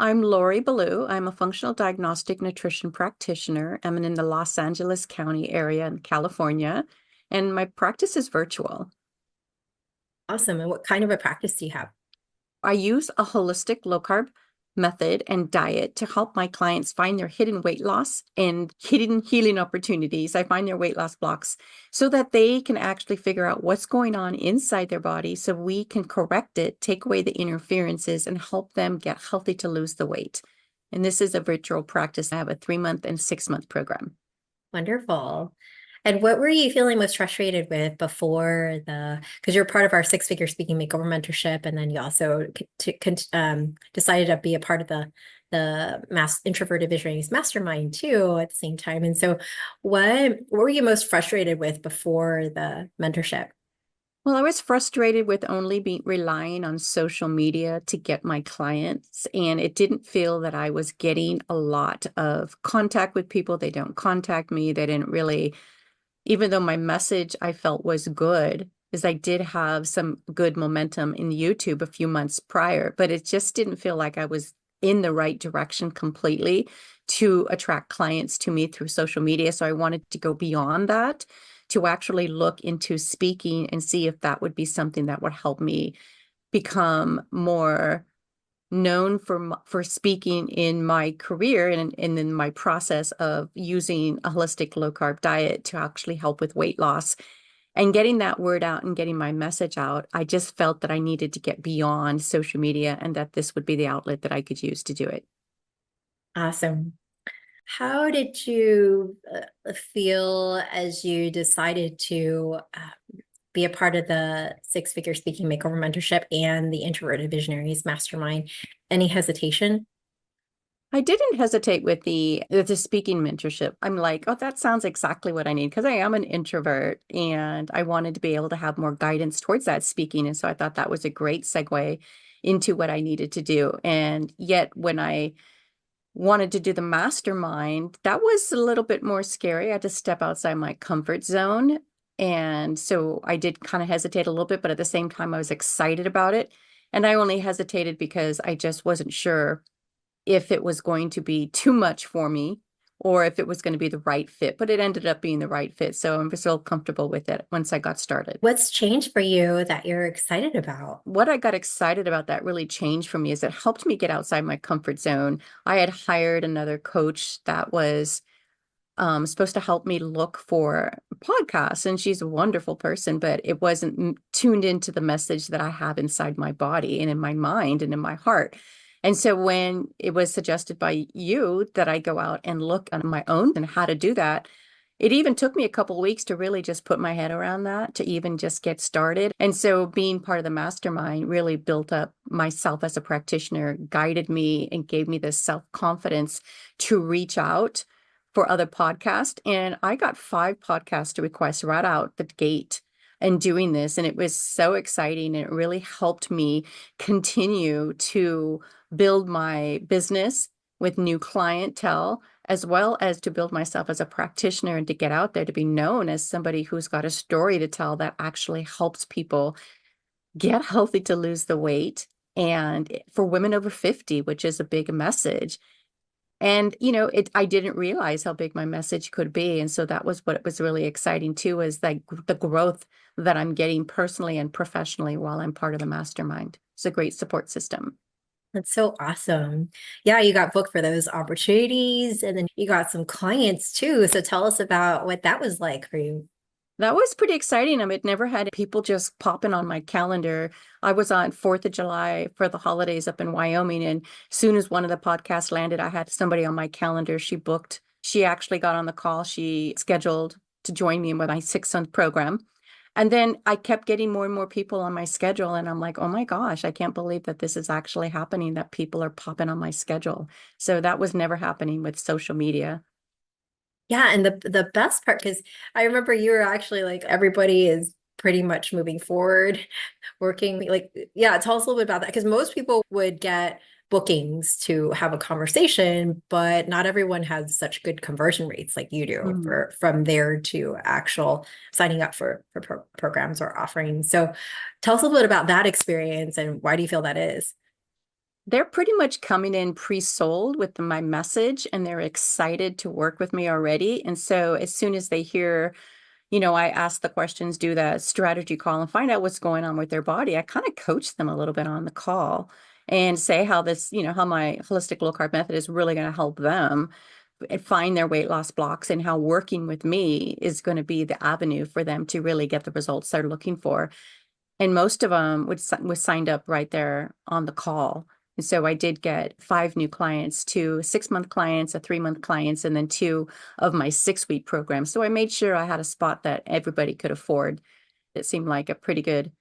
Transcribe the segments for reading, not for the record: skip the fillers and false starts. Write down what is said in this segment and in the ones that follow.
I'm Lori Ballou. I'm a functional diagnostic nutrition practitioner. I'm in the Los Angeles County area in California, and my practice is virtual. Awesome. And what kind of a practice do you have? I use a holistic low carb method and diet to help my clients find their hidden weight loss and hidden healing opportunities. I find their weight loss blocks so that they can actually figure out what's going on inside their body so we can correct it, take away the interferences, and help them get healthy to lose the weight. And this is a virtual practice. I have a 3-month and 6-month program. Wonderful. And what were you feeling most frustrated with before because you're part of our six-figure speaking makeover mentorship, and then you also decided to be a part of the Introverted Visionaries Mastermind too at the same time. And so what were you most frustrated with before the mentorship? Well, I was frustrated with only relying on social media to get my clients, and it didn't feel that I was getting a lot of contact with people. They don't contact me. They didn't really, even though my message I felt was good, is I did have some good momentum in YouTube a few months prior, but it just didn't feel like I was in the right direction completely to attract clients to me through social media. So I wanted to go beyond that to actually look into speaking and see if that would be something that would help me become more known for speaking in my career and in my process of using a holistic low carb diet to actually help with weight loss and getting that word out and getting my message out. I just felt that I needed to get beyond social media and that this would be the outlet that I could use to do it. Awesome. How did you feel as you decided to be a part of the six-figure speaking makeover mentorship and the Introverted Visionaries Mastermind? Any hesitation? I didn't hesitate with the speaking mentorship. I'm like, oh, that sounds exactly what I need because I am an introvert and I wanted to be able to have more guidance towards that speaking. And so I thought that was a great segue into what I needed to do. And yet when I wanted to do the mastermind, that was a little bit more scary. I had to step outside my comfort zone. And so I did kind of hesitate a little bit, but at the same time, I was excited about it. And I only hesitated because I just wasn't sure if it was going to be too much for me or if it was going to be the right fit, but it ended up being the right fit. So I'm still comfortable with it once I got started. What's changed for you that you're excited about? What I got excited about that really changed for me is it helped me get outside my comfort zone. I had hired another coach that was supposed to help me look for podcasts, and she's a wonderful person, but it wasn't tuned into the message that I have inside my body and in my mind and in my heart. And so when it was suggested by you that I go out and look on my own and how to do that, it even took me a couple of weeks to really just put my head around that, to even just get started. And so being part of the mastermind really built up myself as a practitioner, guided me and gave me this self-confidence to reach out for other podcasts. And I got 5 podcast requests right out the gate and doing this. And it was so exciting. And it really helped me continue to build my business with new clientele, as well as to build myself as a practitioner and to get out there to be known as somebody who's got a story to tell that actually helps people get healthy to lose the weight. And for women over 50, which is a big message. And, I didn't realize how big my message could be. And so that was what was really exciting too, is like the growth that I'm getting personally and professionally while I'm part of the mastermind. It's a great support system. That's so awesome. Yeah, you got booked for those opportunities and then you got some clients too. So tell us about what that was like for you. That was pretty exciting. I mean, I'd never had people just popping on my calendar. I was on 4th of July for the holidays up in Wyoming. And as soon as one of the podcasts landed, I had somebody on my calendar. She booked, she actually got on the call. She scheduled to join me in my 6-month program. And then I kept getting more and more people on my schedule. And I'm like, oh my gosh, I can't believe that this is actually happening, that people are popping on my schedule. So that was never happening with social media. Yeah, and the best part, because I remember you were actually like everybody is pretty much moving forward, working like yeah, tell us a little bit about that because most people would get bookings to have a conversation, but not everyone has such good conversion rates like you do Mhm. for from there to actual signing up for programs or offerings. So tell us a little bit about that experience and why do you feel that is? they're pretty much coming in pre-sold with my message and they're excited to work with me already. And so as soon as they hear, I ask the questions, do that strategy call and find out what's going on with their body. I kind of coach them a little bit on the call and say how this, how my holistic low carb method is really going to help them find their weight loss blocks and how working with me is going to be the avenue for them to really get the results they're looking for. And most of them was signed up right there on the call. And so I did get 5 new clients, 2 6-month clients, a 3-month clients, and then 2 of my 6-week programs. So I made sure I had a spot that everybody could afford. It seemed like a pretty good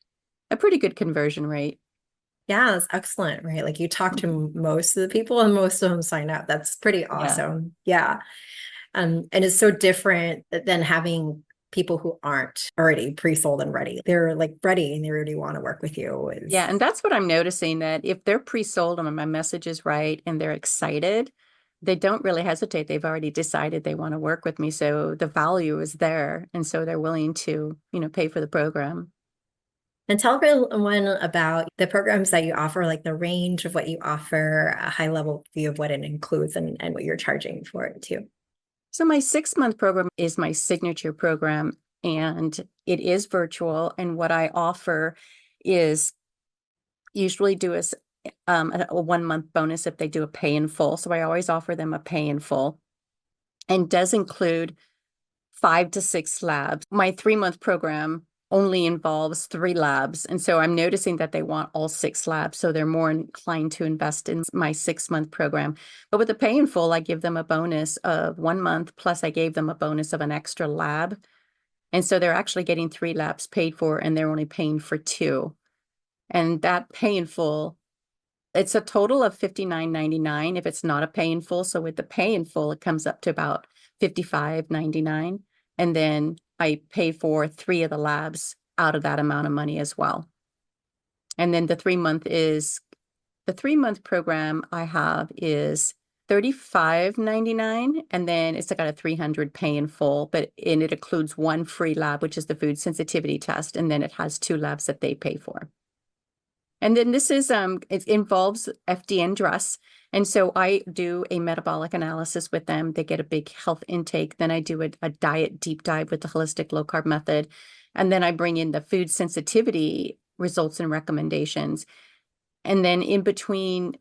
conversion rate. Yeah, that's excellent, right? Like you talk Mhm. to most of the people and most of them sign up. That's pretty Yeah. awesome. Yeah. And it's so different than having people who aren't already pre-sold and ready. They're like ready and they already want to work with you Yeah. is And that's what I'm noticing, that if they're pre-sold and my message is right and they're excited, they don't really hesitate. They've already decided they want to work with me. So the value is there. And so they're willing to, pay for the program. and tell everyone about the programs that you offer, like the range of what you offer, a high level view of what it includes and what you're charging for it too. So my 6-month program is my signature program and it is virtual. And what I offer is usually do a 1-month bonus if they do a pay in full. So I always offer them a pay in full and does include 5 to 6 labs. My 3-month program only involves 3 labs. And so I'm noticing that they want all 6 labs. So they're more inclined to invest in my 6-month program. But with the pay in full, I give them a bonus of 1 month, plus I gave them a bonus of an extra lab. And so they're actually getting 3 labs paid for, and they're only paying for 2. And that pay in full, it's a total of $59.99 if it's not a pay in full. So with the pay in full, it comes up to about $55.99. And then I pay for 3 of the labs out of that amount of money as well. And then the 3-month program I have is $35.99. And then it's got a 300 pay in full, and it includes 1 free lab, which is the food sensitivity test. And then it has 2 labs that they pay for. And then this is it involves FDN dress. And so I do a metabolic analysis with them. They get a big health intake. Then I do a diet deep dive with the holistic low carb method. And then I bring in the food sensitivity results and recommendations. And then in between,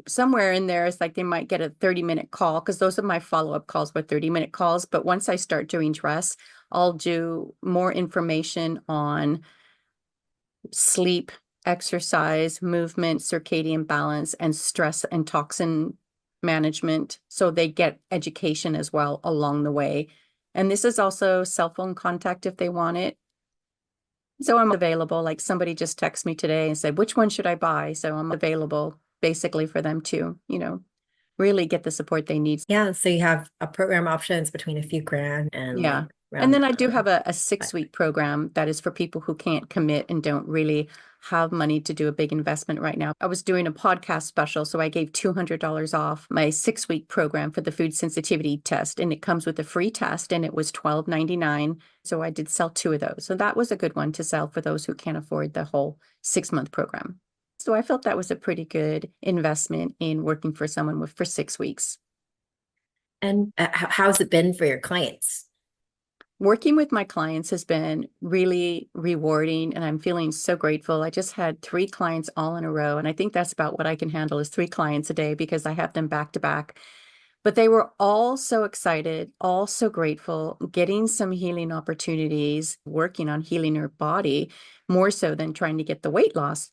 somewhere in there is like they might get a 30-minute call, because those are my follow-up calls, were 30-minute calls. But once I start doing dress, I'll do more information on sleep, exercise, movement, circadian balance, and stress and toxin management. So they get education as well along the way. And this is also cell phone contact if they want it. So I'm available. Like somebody just texted me today and said, which one should I buy? So I'm available basically for them to, really get the support they need. Yeah, so you have a program options between a few grand and Yeah. like And around then I do have a but 6-week program that is for people who can't commit and don't really have money to do a big investment right now. I was doing a podcast special, so I gave $200 off my 6-week program for the food sensitivity test, and it comes with a free test, and it was $12.99. So I did sell 2 of those. So that was a good one to sell for those who can't afford the whole 6-month program. So I felt that was a pretty good investment in working for someone for 6 weeks. and how's it been for your clients? Working with my clients has been really rewarding, and I'm feeling so grateful. I just had 3 clients all in a row, and I think that's about what I can handle is 3 clients a day because I have them back to back. But they were all so excited, all so grateful, getting some healing opportunities, working on healing their body more so than trying to get the weight loss.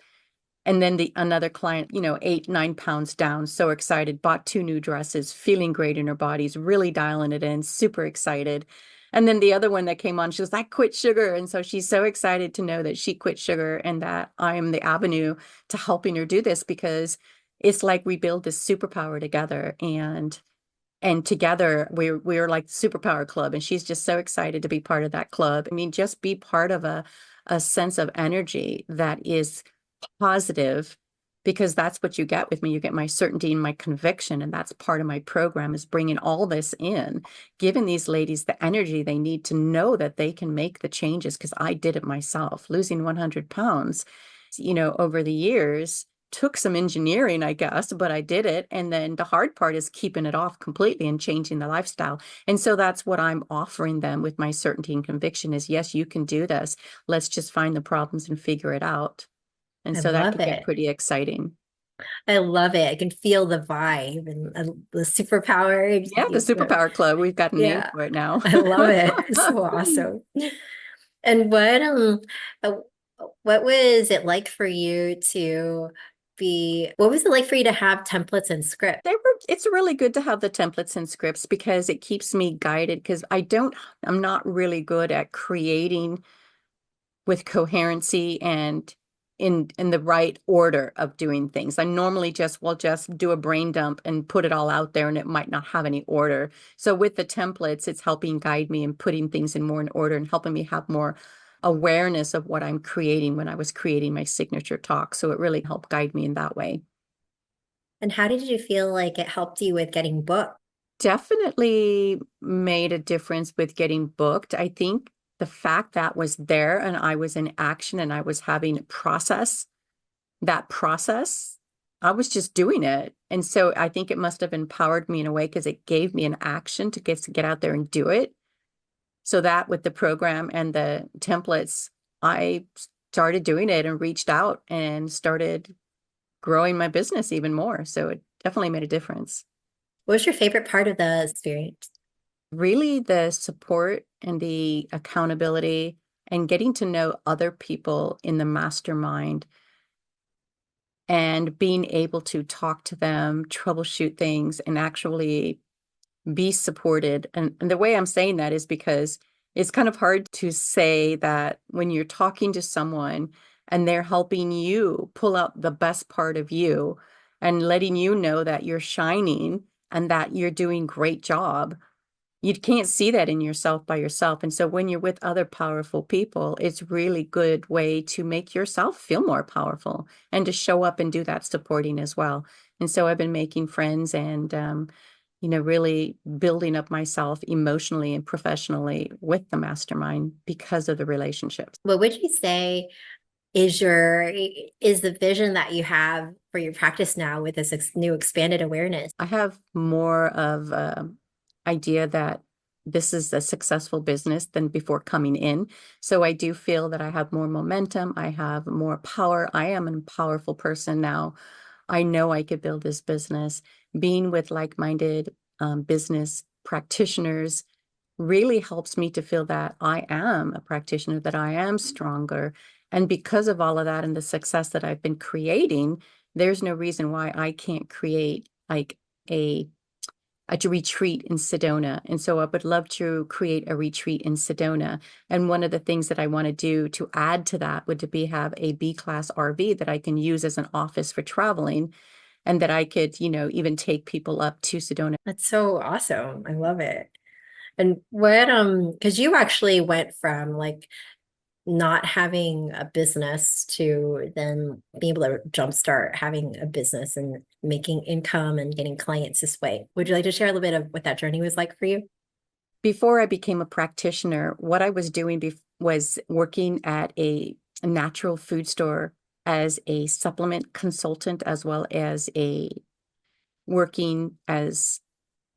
And then another client, 8, 9 pounds down, so excited, bought 2 new dresses, feeling great in her bodies, really dialing it in, super excited. And then the other one that came on, she was, I quit sugar. And so she's so excited to know that she quit sugar and that I am the avenue to helping her do this, because it's like we build this superpower together, and together we're like the superpower club, and she's just so excited to be part of that club. I mean, just be part of a sense of energy that is positive, because that's what you get with me. You get my certainty and my conviction, and that's part of my program, is bringing all this in, giving these ladies the energy they need to know that they can make the changes, because I did it myself, losing 100 pounds, over the years. took some engineering, I guess, but I did it. And then the hard part is keeping it off completely and changing the lifestyle. And so that's what I'm offering them with my certainty and conviction is, yes, you can do this. Let's just find the problems and figure it out. And I so that love can get it. pretty exciting. I love it. I can feel the vibe and the superpower. Yeah, the Superpower Club. We've got a name Yeah, for it now. I love it. It's so awesome. And uh, what was it like for you to what was it like for you to have templates and script? It's really good to have the templates and scripts because it keeps me guided because I'm not really good at creating with coherency and in the right order of doing things. I normally will just do a brain dump and put it all out there and it might not have any order. So with the templates, it's helping guide me and putting things in more in order and helping me have more awareness of what I'm creating when I was creating my signature talk. So it really helped guide me in that way. And how did you feel like it helped you with getting booked? Definitely made a difference with getting booked. I think the fact that was there and I was in action and I was having that process, I was just doing it. And so I think it must have empowered me in a way because it gave me an action to get out there and do it. So that with the program and the templates, I started doing it and reached out and started growing my business even more. So it definitely made a difference. What was your favorite part of the experience? Really the support and the accountability and getting to know other people in the mastermind and being able to talk to them, troubleshoot things, and actually be supported. And the way I'm saying that is because it's kind of hard to say that when you're talking to someone and they're helping you pull out the best part of you and letting you know that you're shining and that you're doing great job. You can't see that in yourself by yourself. And so when you're with other powerful people, it's really good way to make yourself feel more powerful and to show up and do that supporting as well. And so I've been making friends and, really building up myself emotionally and professionally with the mastermind because of the relationships. What would you say is the vision that you have for your practice now with this new expanded awareness? I have more of a idea that this is a successful business than before coming in. So I do feel that I have more momentum. I have more power. I am a powerful person now. I know I could build this business. Being with like-minded business practitioners really helps me to feel that I am a practitioner, that I am stronger. And because of all of that and the success that I've been creating, there's no reason why I can't create like a retreat in Sedona. And so I would love to create a retreat in Sedona. And one of the things that I want to do to add to that would to be have a B-class RV that I can use as an office for traveling and that I could, even take people up to Sedona. That's so awesome. I love it. And because you actually went from like not having a business to then being able to jumpstart having a business and making income and getting clients this way. Would you like to share a little bit of what that journey was like for you? Before I became a practitioner, what I was doing was working at a natural food store as a supplement consultant, as well as working as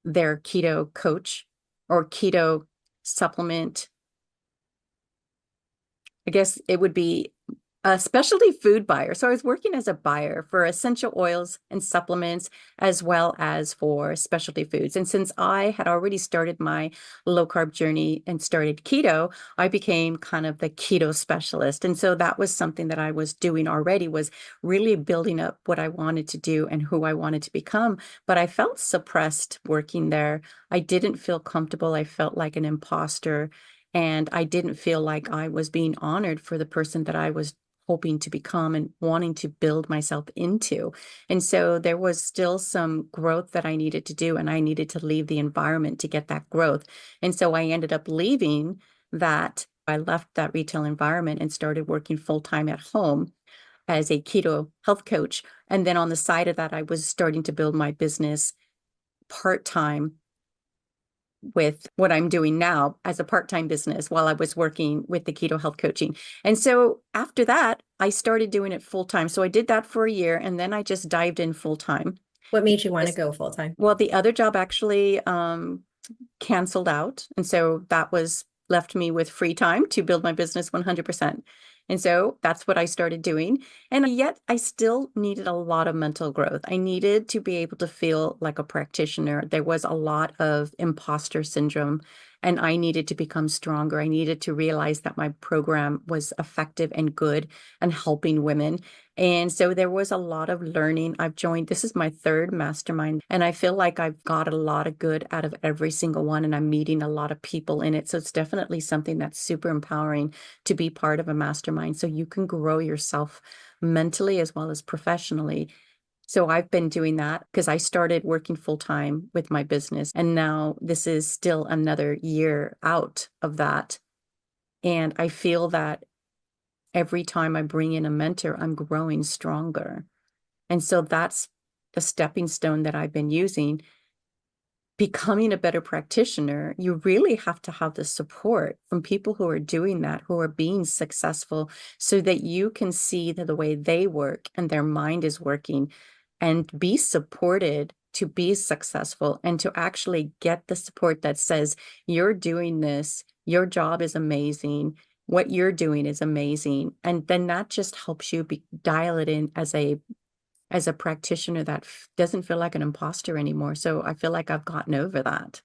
their keto coach or keto supplement. I guess it would be a specialty food buyer. So I was working as a buyer for essential oils and supplements, as well as for specialty foods. And since I had already started my low carb journey and started keto, I became kind of the keto specialist. And so that was something that I was doing already, was really building up what I wanted to do and who I wanted to become. But I felt suppressed working there. I didn't feel comfortable. I felt like an imposter. And I didn't feel like I was being honored for the person that I was hoping to become and wanting to build myself into. And so there was still some growth that I needed to do, and I needed to leave the environment to get that growth. And so I ended up leaving that. I left that retail environment and started working full time at home as a keto health coach. And then on the side of that, I was starting to build my business part time with what I'm doing now as a part-time business while I was working with the keto health coaching. And so after that, I started doing it full time. So I did that for a year and then I just dived in full time. What made you want to go full time? Well, the other job actually canceled out. And so that was left me with free time to build my business 100%. And so that's what I started doing. And yet I still needed a lot of mental growth. I needed to be able to feel like a practitioner. There was a lot of imposter syndrome, and I needed to become stronger. I needed to realize that my program was effective and good and helping women. And so there was a lot of learning. This is my third mastermind, and I feel like I've got a lot of good out of every single one, and I'm meeting a lot of people in it. So it's definitely something that's super empowering to be part of a mastermind so you can grow yourself mentally as well as professionally. So I've been doing that because I started working full time with my business, and now this is still another year out of that. And I feel that every time I bring in a mentor, I'm growing stronger. And so that's the stepping stone that I've been using. Becoming a better practitioner, you really have to have the support from people who are doing that, who are being successful, so that you can see that the way they work and their mind is working, and be supported to be successful and to actually get the support that says, you're doing this, your job is amazing, what you're doing is amazing. And then that just helps you dial it in as a practitioner that doesn't feel like an imposter anymore. So I feel like I've gotten over that.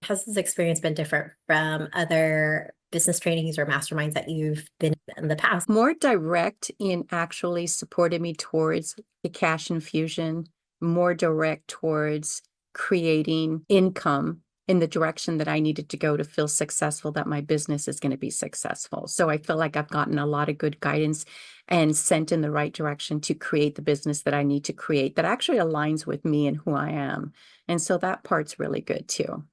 Has this experience been different from other business trainings or masterminds that you've been in the past? More direct in actually supporting me towards the cash infusion, more direct towards creating income in the direction that I needed to go to feel successful, that my business is going to be successful. So I feel like I've gotten a lot of good guidance and sent in the right direction to create the business that I need to create that actually aligns with me and who I am. And so that part's really good too.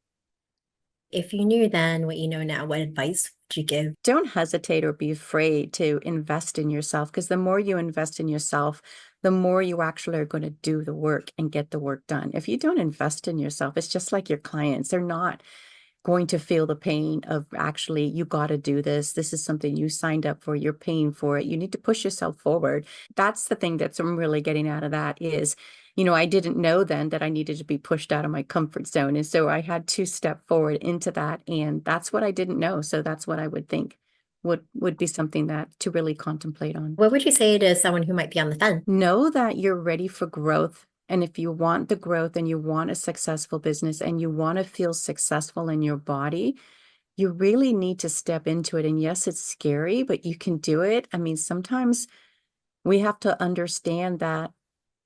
If you knew then what you know now, what advice would you give? Don't hesitate or be afraid to invest in yourself, because the more you invest in yourself, the more you actually are going to do the work and get the work done. If you don't invest in yourself, it's just like your clients. They're not going to feel the pain of actually, you got to do this. This is something you signed up for. You're paying for it. You need to push yourself forward. That's the thing that's I'm really getting out of that is, I didn't know then that I needed to be pushed out of my comfort zone. And so I had to step forward into that. And that's what I didn't know. So that's what I would think would be something that to really contemplate on. What would you say to someone who might be on the fence? Know that you're ready for growth. And if you want the growth and you want a successful business and you want to feel successful in your body, you really need to step into it. And yes, it's scary, but you can do it. I mean, sometimes we have to understand that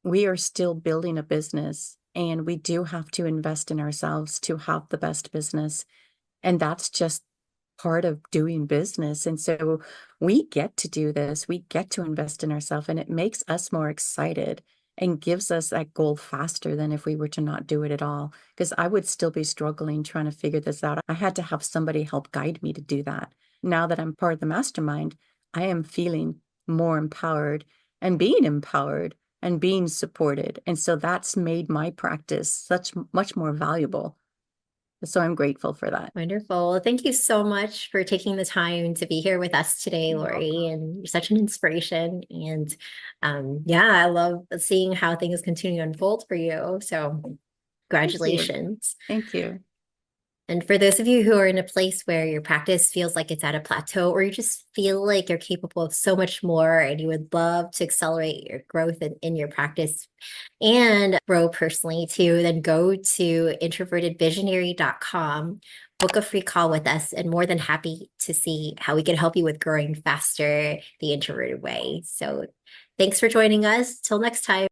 we are still building a business and we do have to invest in ourselves to have the best business. And that's just part of doing business. And so we get to do this, we get to invest in ourselves, and it makes us more excited and gives us that goal faster than if we were to not do it at all. Because I would still be struggling trying to figure this out. I had to have somebody help guide me to do that. Now that I'm part of the mastermind, I am feeling more empowered and being supported. And so that's made my practice much more valuable. So I'm grateful for that. Wonderful. Well, thank you so much for taking the time to be here with us today, You're Lori. welcome. And you're such an inspiration. And yeah, I love seeing how things continue to unfold for you. So Thank you. congratulations. Thank you. And for those of you who are in a place where your practice feels like it's at a plateau, or you just feel like you're capable of so much more and you would love to accelerate your growth in your practice and grow personally too, then go to introvertedvisionary.com, book a free call with us, and more than happy to see how we can help you with growing faster the introverted way. So thanks for joining us. Till next time.